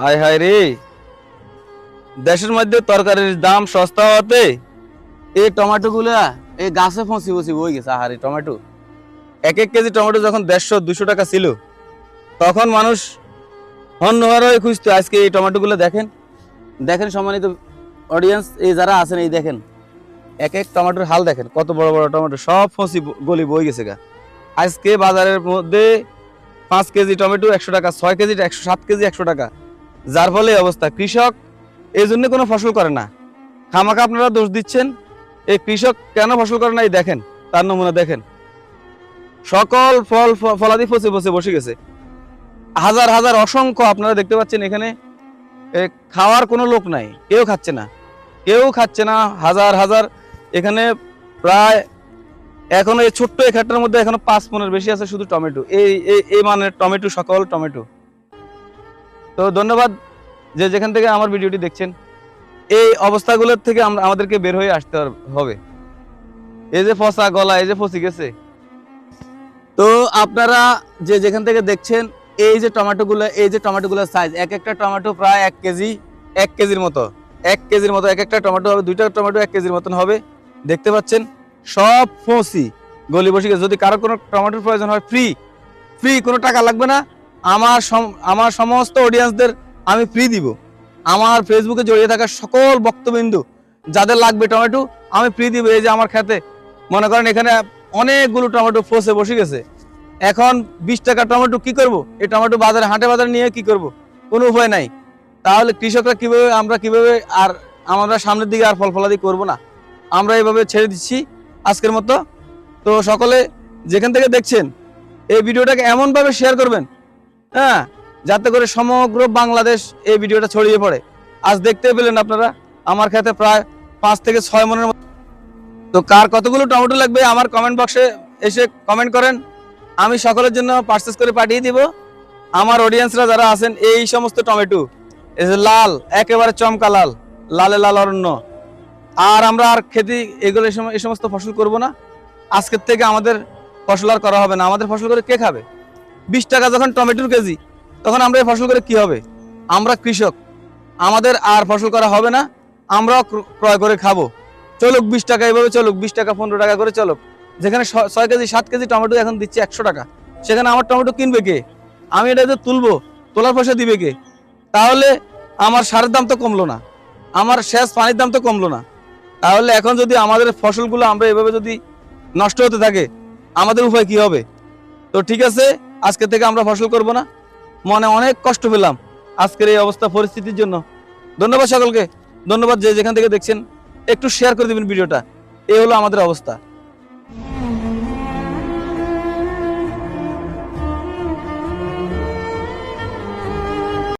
হায় হায় রে, দেশের মধ্যে তরকারির দাম সস্তা হতে এই টমেটো গুলা এই গাছে ফসি ফসি হয়ে গেছে। আহারে টমেটো, এক এক কেজি টমেটো যখন 150-200 টাকা ছিল তখন মানুষ হন্যহর হয়ে খুঁজতো। আজকে এই টমেটো গুলো দেখেন, দেখেন সম্মানিত অডিয়েন্স, এই যারা আছেন এই দেখেন এক এক টমেটোর হাল দেখেন, কত বড় বড় টমেটো, সব ফসি গলি বই গেছে গা। আজকে বাজারের মধ্যে 5 কেজি টমেটো 100 টাকা, 6 কেজি 100, 7 কেজি 100 টাকা। যার ফলে এই অবস্থা। কৃষক এই জন্য কোনো ফসল করে না, খামাখা আপনারা দোষ দিচ্ছেন। এই কৃষক কেন ফসল করে না এই দেখেন, তার নমুনা দেখেন, সকল ফলাদি ফসে ফসে বসে গেছে। হাজার হাজার অসংখ্য আপনারা দেখতে পাচ্ছেন এখানে খাওয়ার কোনো লোক নাই, কেউ খাচ্ছে না, কেউ খাচ্ছে না। হাজার হাজার এখানে প্রায় এখনো এই ছোট্ট এখানটার মধ্যে এখনো 5 মনের বেশি আছে শুধু টমেটো। এই মানের টমেটো, সকল টমেটো। তো ধন্যবাদ যে যেখান থেকে আমার ভিডিওটি দেখছেন। এই অবস্থাগুলোর থেকে আমাদেরকে বের হয়ে আসতে হবে। এই যে ফসা গলা, এই যে ফসি গেছে। তো আপনারা যে যেখান থেকে দেখছেন এই যে টমেটোগুলোর সাইজ, এক একটা টমেটো প্রায় 1 কেজির মতো, 1 কেজির মতো এক একটা টমেটো হবে। 2টা টমেটো 1 কেজির মতন হবে। দেখতে পাচ্ছেন সব ফসি গলি বসে গেছে। যদি কারো কোনো টমেটোর প্রয়োজন হয়, ফ্রি, কোনো টাকা লাগবে না। আমার সমস্ত অডিয়েন্সদের আমি ফ্রি দিব। আমার ফেসবুকে জড়িয়ে থাকা সকল বক্তবিন্দু যাদের লাগবে টমেটো আমি ফ্রি দিব। এই যে আমার খেতে মনে করেন এখানে অনেকগুলো টমেটো ফসে বসে গেছে। এখন 20 টাকা টমেটো কি করব? এই টমেটো বাজারে হাটে বাজারে নিয়ে কি করব? কোনো উপায় নাই। তাহলে কৃষকরা কিভাবে, আমরা কিভাবে, আর আমরা সামনের দিকে আর ফলাদি করব না, আমরা এইভাবে ছেড়ে দিচ্ছি আজকের মতো। তো সকলে যেখান থেকে দেখছেন এই ভিডিওটাকে এমনভাবে শেয়ার করবেন, হ্যাঁ, যাতে করে সমগ্র বাংলাদেশ এই ভিডিওটা ছড়িয়ে পড়ে। আজ দেখতে পেলেন আপনারা আমার খেতে প্রায় 5 থেকে 6 মনের মতো। তো কার কতগুলো টমেটো লাগবে আমার কমেন্ট বক্সে এসে কমেন্ট করেন, আমি সকলের জন্য পারচেস করে পাঠিয়ে দিব। আমার অডিয়েন্সরা যারা আছেন এই সমস্ত টমেটো, এই যে লাল, একেবারে চমকা লাল, লালে লাল অরণ্য, আর আমরা আর খেতে এগুলো এই সমস্ত ফসল করব না। আজকের থেকে আমাদের ফসল আর করা হবে না। আমাদের ফসল করে কে খাবে? 20 টাকা যখন টমেটোর কেজি, তখন আমরা এই ফসল করে কি হবে? আমরা কৃষক, আমাদের আর ফসল করা হবে না, আমরাও ক্রয় করে খাবো। চলুক 20 টাকা, এইভাবে চলুক, 20 টাকা 15 টাকা করে চলুক। যেখানে 6 কেজি 7 কেজি টমেটো এখন দিচ্ছে 100 টাকা, সেখানে আমার টমেটো কিনবে কে? আমি এটা তুলবো, তোলার পয়সা দিবে কে? তাহলে আমার সারের দাম তো কমলো না, আমার সেচ পানির দাম তো কমলো না। তাহলে এখন যদি আমাদের ফসলগুলো আমরা এভাবে যদি নষ্ট হতে থাকে, আমাদের উপায় কি হবে? তো ঠিক আছে, আজকে থেকে আমরা ফসল করব না। মনে অনেক কষ্ট পেলাম আজকের এই অবস্থা পরিস্থিতির জন্য। ধন্যবাদ সকলকে, ধন্যবাদ যে যেখান থেকে দেখছেন। একটু শেয়ার করে দিবেন ভিডিওটা। এই হলো আমাদের অবস্থা।